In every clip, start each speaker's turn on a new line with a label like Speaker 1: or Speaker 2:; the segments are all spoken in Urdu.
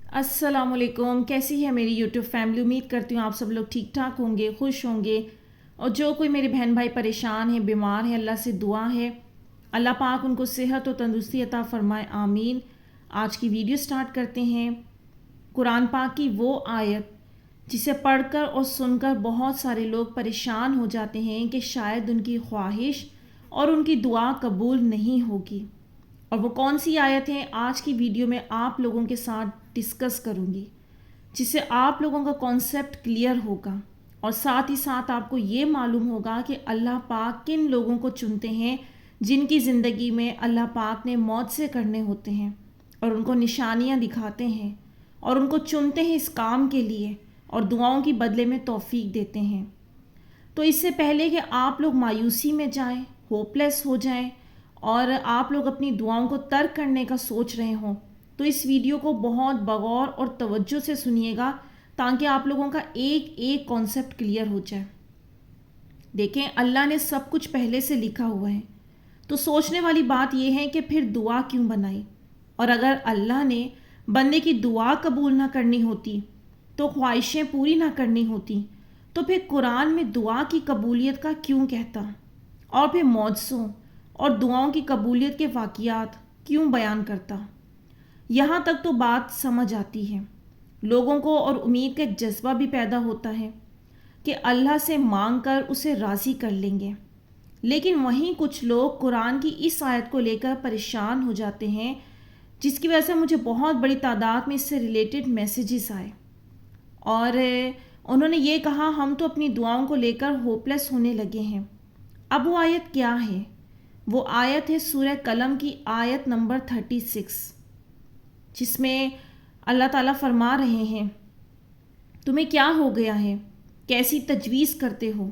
Speaker 1: السلام علیکم، کیسی ہے میری یوٹیوب فیملی؟ امید کرتی ہوں آپ سب لوگ ٹھیک ٹھاک ہوں گے، خوش ہوں گے۔ اور جو کوئی میرے بہن بھائی پریشان ہیں، بیمار ہیں، اللہ سے دعا ہے اللہ پاک ان کو صحت و تندرستی عطا فرمائے، آمین۔ آج کی ویڈیو سٹارٹ کرتے ہیں۔ قرآن پاک کی وہ آیت جسے پڑھ کر اور سن کر بہت سارے لوگ پریشان ہو جاتے ہیں کہ شاید ان کی خواہش اور ان کی دعا قبول نہیں ہوگی، اور وہ کون سی آیت ہے آج کی ویڈیو میں آپ لوگوں کے ساتھ ڈسکس کروں گی، جس سے آپ لوگوں کا کانسیپٹ کلیئر ہوگا، اور ساتھ ہی ساتھ آپ کو یہ معلوم ہوگا کہ اللہ پاک کن لوگوں کو چنتے ہیں جن کی زندگی میں اللہ پاک نے موت سے کرنے ہوتے ہیں، اور ان کو نشانیاں دکھاتے ہیں، اور ان کو چنتے ہیں اس کام کے لیے، اور دعاؤں کی بدلے میں توفیق دیتے ہیں۔ تو اس سے پہلے کہ آپ لوگ مایوسی میں جائیں، ہوپ لیس ہو جائیں، اور آپ لوگ اپنی دعاؤں کو ترک کرنے کا سوچ رہے ہوں، تو اس ویڈیو کو بہت بغور اور توجہ سے سنیے گا تاکہ آپ لوگوں کا ایک ایک کانسیپٹ کلیئر ہو جائے۔ دیکھیں، اللہ نے سب کچھ پہلے سے لکھا ہوا ہے، تو سوچنے والی بات یہ ہے کہ پھر دعا کیوں بنائی؟ اور اگر اللہ نے بندے کی دعا قبول نہ کرنی ہوتی، تو خواہشیں پوری نہ کرنی ہوتی، تو پھر قرآن میں دعا کی قبولیت کا کیوں کہتا؟ اور پھر معجزوں اور دعاؤں کی قبولیت کے واقعات کیوں بیان کرتا؟ یہاں تک تو بات سمجھ آتی ہے، لوگوں کو اور امید کا ایک جذبہ بھی پیدا ہوتا ہے کہ اللہ سے مانگ کر اسے راضی کر لیں گے۔ لیکن وہیں کچھ لوگ قرآن کی اس آیت کو لے کر پریشان ہو جاتے ہیں، جس کی وجہ سے مجھے بہت بڑی تعداد میں اس سے ریلیٹڈ میسیجز آئے، اور انہوں نے یہ کہا ہم تو اپنی دعاؤں کو لے کر ہوپ لیس ہونے لگے ہیں۔ اب وہ آیت کیا ہے؟ وہ آیت ہے سورہ قلم کی آیت نمبر 36، جس میں اللہ تعالیٰ فرما رہے ہیں، تمہیں کیا ہو گیا ہے؟ کیسی تجویز کرتے ہو؟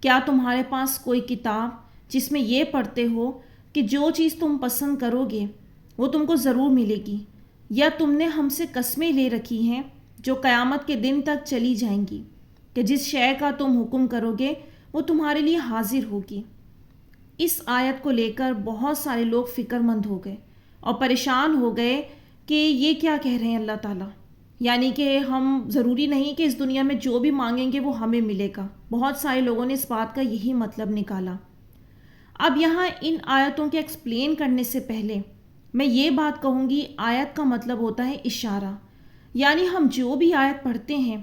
Speaker 1: کیا تمہارے پاس کوئی کتاب جس میں یہ پڑھتے ہو کہ جو چیز تم پسند کرو گے وہ تم کو ضرور ملے گی، یا تم نے ہم سے قسمیں لے رکھی ہیں جو قیامت کے دن تک چلی جائیں گی کہ جس شے کا تم حکم کرو گے وہ تمہارے لیے حاضر ہوگی؟ اس آیت کو لے کر بہت سارے لوگ فکر مند ہو گئے اور پریشان ہو گئے کہ یہ کیا کہہ رہے ہیں اللہ تعالیٰ، یعنی کہ ہم ضروری نہیں کہ اس دنیا میں جو بھی مانگیں گے وہ ہمیں ملے گا۔ بہت سارے لوگوں نے اس بات کا یہی مطلب نکالا۔ اب یہاں ان آیتوں کے ایکسپلین کرنے سے پہلے میں یہ بات کہوں گی، آیت کا مطلب ہوتا ہے اشارہ، یعنی ہم جو بھی آیت پڑھتے ہیں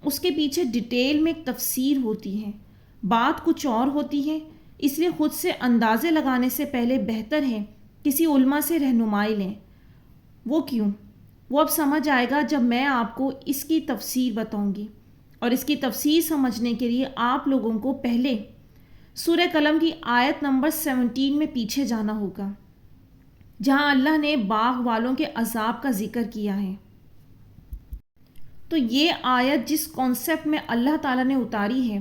Speaker 1: اس کے پیچھے ڈیٹیل میں ایک تفسیر ہوتی ہے، بات کچھ اور ہوتی ہے، اس لیے خود سے اندازے لگانے سے پہلے بہتر ہے کسی علماء سے رہنمائی لیں۔ وہ کیوں؟ وہ اب سمجھ آئے گا جب میں آپ کو اس کی تفسیر بتاؤں گی، اور اس کی تفسیر سمجھنے کے لیے آپ لوگوں کو پہلے سورہ قلم کی آیت نمبر 17 میں پیچھے جانا ہوگا، جہاں اللہ نے باغ والوں کے عذاب کا ذکر کیا ہے۔ تو یہ آیت جس کانسیپٹ میں اللہ تعالیٰ نے اتاری ہے،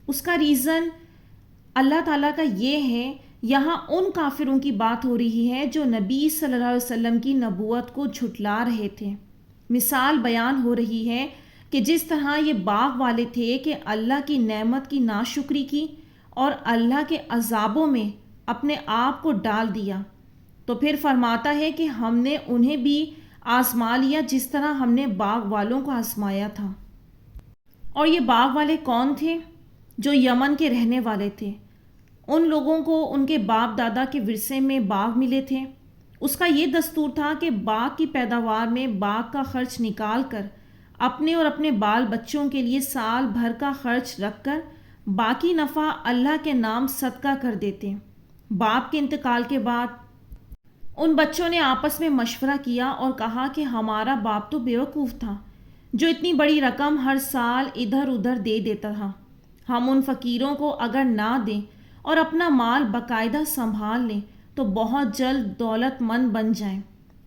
Speaker 1: اس کا ریزن اللہ تعالیٰ کا یہ ہے، یہاں ان کافروں کی بات ہو رہی ہے جو نبی صلی اللہ علیہ وسلم کی نبوت کو جھٹلا رہے تھے۔ مثال بیان ہو رہی ہے کہ جس طرح یہ باغ والے تھے کہ اللہ کی نعمت کی ناشکری کی اور اللہ کے عذابوں میں اپنے آپ کو ڈال دیا، تو پھر فرماتا ہے کہ ہم نے انہیں بھی آزما لیا جس طرح ہم نے باغ والوں کو آزمایا تھا۔ اور یہ باغ والے کون تھے؟ جو یمن کے رہنے والے تھے۔ ان لوگوں کو ان کے باپ دادا کے ورثے میں باغ ملے تھے۔ اس کا یہ دستور تھا کہ باغ کی پیداوار میں باغ کا خرچ نکال کر اپنے اور اپنے بال بچوں کے لیے سال بھر کا خرچ رکھ کر باقی نفع اللہ کے نام صدقہ کر دیتے۔ باپ کے انتقال کے بعد ان بچوں نے آپس میں مشورہ کیا اور کہا کہ ہمارا باپ تو بیوقوف تھا جو اتنی بڑی رقم ہر سال ادھر ادھر دے دیتا تھا، ہم ان فقیروں کو اگر نہ دیں اور اپنا مال باقاعدہ سنبھال لیں تو بہت جلد دولت مند بن جائیں،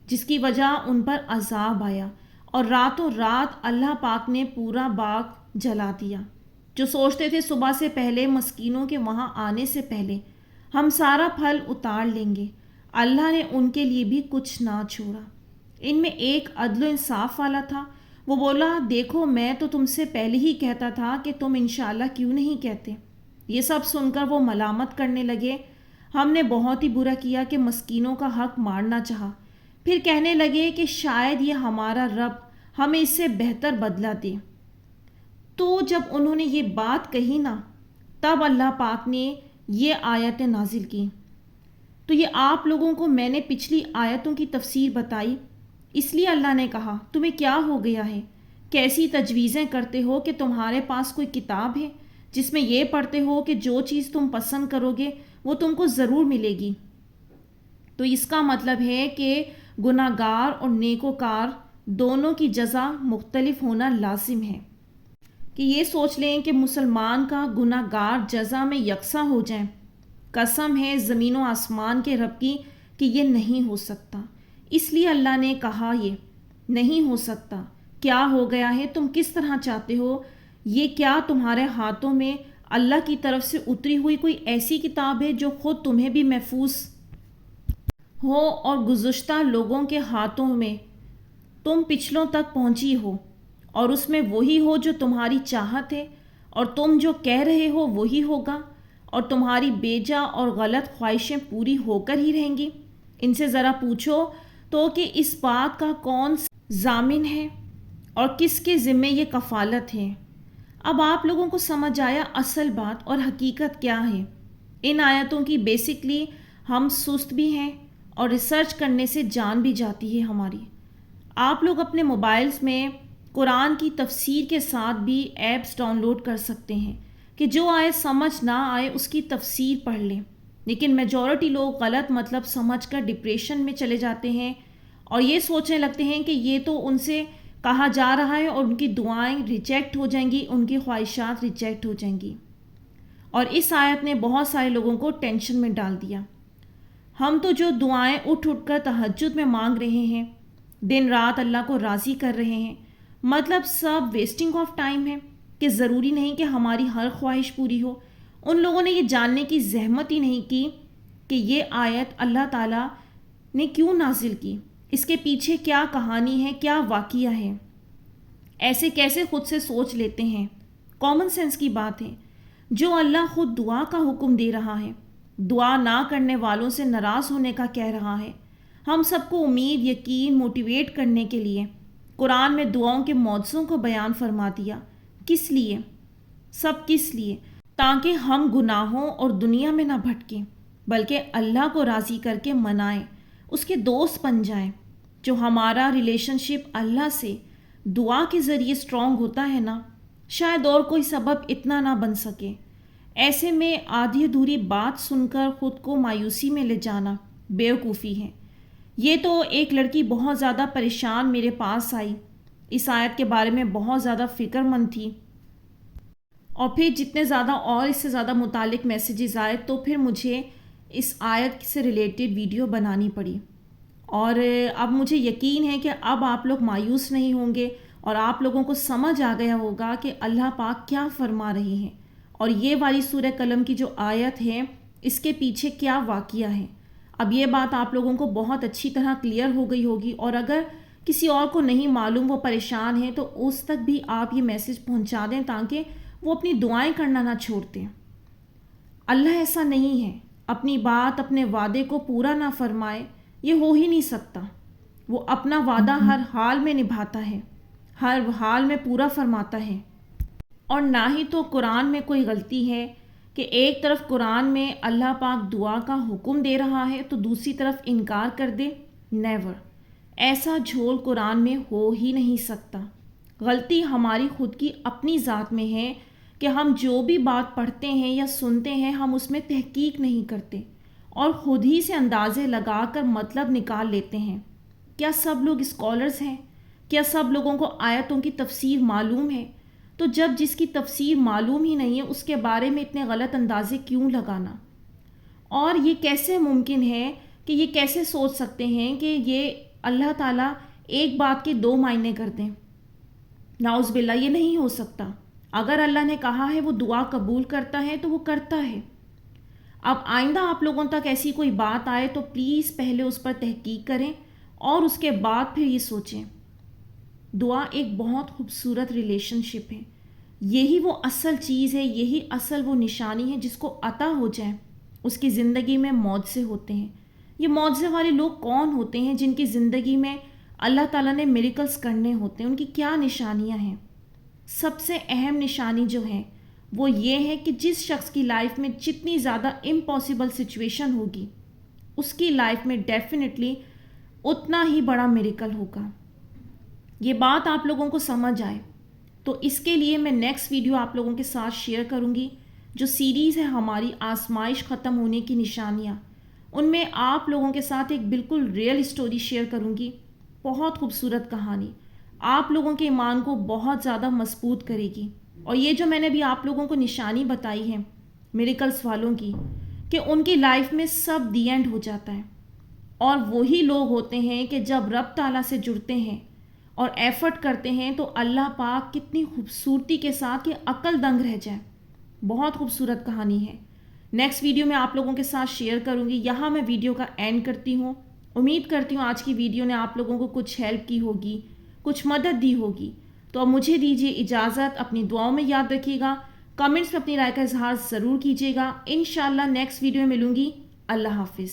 Speaker 1: جس کی وجہ ان پر عذاب آیا اور راتوں رات اللہ پاک نے پورا باغ جلا دیا۔ جو سوچتے تھے صبح سے پہلے مسکینوں کے وہاں آنے سے پہلے ہم سارا پھل اتار لیں گے، اللہ نے ان کے لیے بھی کچھ نہ چھوڑا۔ ان میں ایک عدل و انصاف والا تھا، وہ بولا دیکھو میں تو تم سے پہلے ہی کہتا تھا کہ تم انشاءاللہ کیوں نہیں کہتے۔ یہ سب سن کر وہ ملامت کرنے لگے، ہم نے بہت ہی برا کیا کہ مسکینوں کا حق مارنا چاہا۔ پھر کہنے لگے کہ شاید یہ ہمارا رب ہمیں اس سے بہتر بدلہ دے۔ تو جب انہوں نے یہ بات کہی نا، تب اللہ پاک نے یہ آیتیں نازل کی۔ تو یہ آپ لوگوں کو میں نے پچھلی آیتوں کی تفسیر بتائی، اس لیے اللہ نے کہا تمہیں کیا ہو گیا ہے، کیسی تجویزیں کرتے ہو کہ تمہارے پاس کوئی کتاب ہے جس میں یہ پڑھتے ہو کہ جو چیز تم پسند کرو گے وہ تم کو ضرور ملے گی۔ تو اس کا مطلب ہے کہ گناہ گار اور نیکوکار دونوں کی جزا مختلف ہونا لازم ہے۔ کہ یہ سوچ لیں کہ مسلمان کا گناہ گار جزا میں یکساں ہو جائیں، قسم ہے زمین و آسمان کے رب کی کہ یہ نہیں ہو سکتا۔ اس لیے اللہ نے کہا یہ نہیں ہو سکتا۔ کیا ہو گیا ہے، تم کس طرح چاہتے ہو؟ یہ کیا تمہارے ہاتھوں میں اللہ کی طرف سے اتری ہوئی کوئی ایسی کتاب ہے جو خود تمہیں بھی محفوظ ہو اور گزشتہ لوگوں کے ہاتھوں میں تم پچھلوں تک پہنچی ہو، اور اس میں وہی ہو جو تمہاری چاہت ہے، اور تم جو کہہ رہے ہو وہی ہوگا، اور تمہاری بیجا اور غلط خواہشیں پوری ہو کر ہی رہیں گی؟ ان سے ذرا پوچھو تو کہ اس بات کا کون ضامن ہے اور کس کے ذمے یہ کفالت ہے۔ اب آپ لوگوں کو سمجھ آیا اصل بات اور حقیقت کیا ہے۔ ان آیتوں کی بیسکلی ہم سست بھی ہیں اور ریسرچ کرنے سے جان بھی جاتی ہے ہماری۔ آپ لوگ اپنے موبائلز میں قرآن کی تفسیر کے ساتھ بھی ایپس ڈاؤن لوڈ کر سکتے ہیں کہ جو آیت سمجھ نہ آئے اس کی تفسیر پڑھ لیں، لیکن میجورٹی لوگ غلط مطلب سمجھ کر ڈپریشن میں چلے جاتے ہیں اور یہ سوچنے لگتے ہیں کہ یہ تو ان سے کہا جا رہا ہے اور ان کی دعائیں ریجیکٹ ہو جائیں گی، ان کی خواہشات ریجیکٹ ہو جائیں گی۔ اور اس آیت نے بہت سارے لوگوں کو ٹینشن میں ڈال دیا۔ ہم تو جو دعائیں اٹھ کر تہجد میں مانگ رہے ہیں، دن رات اللہ کو راضی کر رہے ہیں، مطلب سب ویسٹنگ آف ٹائم ہے کہ ضروری نہیں کہ ہماری ہر خواہش پوری ہو۔ ان لوگوں نے یہ جاننے کی زحمت ہی نہیں کی کہ یہ آیت اللہ تعالیٰ نے کیوں نازل کی، اس کے پیچھے کیا کہانی ہے، کیا واقعہ ہے۔ ایسے کیسے خود سے سوچ لیتے ہیں؟ کامن سینس کی بات ہے۔ جو اللہ خود دعا کا حکم دے رہا ہے، دعا نہ کرنے والوں سے ناراض ہونے کا کہہ رہا ہے، ہم سب کو امید، یقین، موٹیویٹ کرنے کے لیے قرآن میں دعاؤں کے معجزوں کو بیان فرما دیا۔ کس لیے؟ سب کس لیے؟ تاکہ ہم گناہوں اور دنیا میں نہ بھٹکیں بلکہ اللہ کو راضی کر کے منائیں، اس کے دوست بن جائیں۔ جو ہمارا ریلیشن شپ اللہ سے دعا کے ذریعے سٹرونگ ہوتا ہے نا، شاید اور کوئی سبب اتنا نہ بن سکے۔ ایسے میں آدھی ادھوری بات سن کر خود کو مایوسی میں لے جانا بیوقوفی ہے۔ یہ تو ایک لڑکی بہت زیادہ پریشان میرے پاس آئی، اس آیت کے بارے میں بہت زیادہ فکر مند تھی، اور پھر جتنے زیادہ اور اس سے زیادہ متعلق میسیجز آئے تو پھر مجھے اس آیت سے ریلیٹڈ ویڈیو بنانی پڑی۔ اور اب مجھے یقین ہے کہ اب آپ لوگ مایوس نہیں ہوں گے اور آپ لوگوں کو سمجھ آ گیا ہوگا کہ اللہ پاک کیا فرما رہے ہیں، اور یہ والی سورہ قلم کی جو آیت ہے اس کے پیچھے کیا واقعہ ہے۔ اب یہ بات آپ لوگوں کو بہت اچھی طرح کلیئر ہو گئی ہوگی، اور اگر کسی اور کو نہیں معلوم، وہ پریشان ہے، تو اس تک بھی آپ یہ میسج پہنچا دیں تاکہ وہ اپنی دعائیں کرنا نہ چھوڑ دیں۔ اللہ ایسا نہیں ہے، اپنی بات، اپنے وعدے کو پورا نہ فرمائے، یہ ہو ہی نہیں سکتا۔ وہ اپنا وعدہ ہر حال میں نبھاتا ہے، ہر حال میں پورا فرماتا ہے۔ اور نہ ہی تو قرآن میں کوئی غلطی ہے کہ ایک طرف قرآن میں اللہ پاک دعا کا حکم دے رہا ہے تو دوسری طرف انکار کر دے۔ نیور، ایسا جھول قرآن میں ہو ہی نہیں سکتا۔ غلطی ہماری خود کی اپنی ذات میں ہے کہ ہم جو بھی بات پڑھتے ہیں یا سنتے ہیں ہم اس میں تحقیق نہیں کرتے اور خود ہی سے اندازے لگا کر مطلب نکال لیتے ہیں۔ کیا سب لوگ اسکالرز ہیں؟ کیا سب لوگوں کو آیتوں کی تفسیر معلوم ہے؟ تو جب جس کی تفسیر معلوم ہی نہیں ہے اس کے بارے میں اتنے غلط اندازے کیوں لگانا؟ اور یہ کیسے ممکن ہے کہ یہ کیسے سوچ سکتے ہیں کہ یہ اللہ تعالیٰ ایک بات کے دو معنی کر دیں؟ نعوذ باللہ، یہ نہیں ہو سکتا۔ اگر اللہ نے کہا ہے وہ دعا قبول کرتا ہے تو وہ کرتا ہے۔ اب آئندہ آپ لوگوں تک ایسی کوئی بات آئے تو پلیز پہلے اس پر تحقیق کریں اور اس کے بعد پھر یہ سوچیں۔ دعا ایک بہت خوبصورت ریلیشن شپ ہے، یہی وہ اصل چیز ہے، یہی اصل وہ نشانی ہے جس کو عطا ہو جائے اس کی زندگی میں معجزے ہوتے ہیں۔ یہ معجزے والے لوگ کون ہوتے ہیں؟ جن کی زندگی میں اللہ تعالیٰ نے میریکلز کرنے ہوتے ہیں، ان کی کیا نشانیاں ہیں؟ سب سے اہم نشانی جو ہے وہ یہ ہے کہ جس شخص کی لائف میں جتنی زیادہ امپاسبل سچویشن ہوگی اس کی لائف میں ڈیفینیٹلی اتنا ہی بڑا میریکل ہوگا. یہ بات آپ لوگوں کو سمجھ آئے تو اس کے لیے میں نیکسٹ ویڈیو آپ لوگوں کے ساتھ شیئر کروں گی. جو سیریز ہے ہماری آزمائش ختم ہونے کی نشانیاں، ان میں آپ لوگوں کے ساتھ ایک بالکل ریئل اسٹوری شیئر کروں گی. بہت خوبصورت کہانی آپ لوگوں کے ایمان کو بہت زیادہ مضبوط کرے گی. اور یہ جو میں نے بھی آپ لوگوں کو نشانی بتائی ہے میریکلز والوں کی، کہ ان کی لائف میں سب دی اینڈ ہو جاتا ہے، اور وہی لوگ ہوتے ہیں کہ جب رب تعالیٰ سے جڑتے ہیں اور ایفرٹ کرتے ہیں تو اللہ پاک کتنی خوبصورتی کے ساتھ کہ عقل دنگ رہ جائے. بہت خوبصورت کہانی ہے. نیکسٹ ویڈیو میں آپ لوگوں کے ساتھ شیئر کروں گی. یہاں میں ویڈیو کا اینڈ کرتی ہوں. امید کرتی ہوں آج کی ویڈیو نے آپ لوگوں کو کچھ ہیلپ کی ہوگی، کچھ مدد دی ہوگی. تو اب مجھے دیجیے اجازت. اپنی دعاؤں میں یاد رکھیے گا، کمنٹس میں اپنی رائے کا اظہار ضرور کیجیے گا. انشاءاللہ نیکسٹ ویڈیو میں ملوں گی. اللہ حافظ.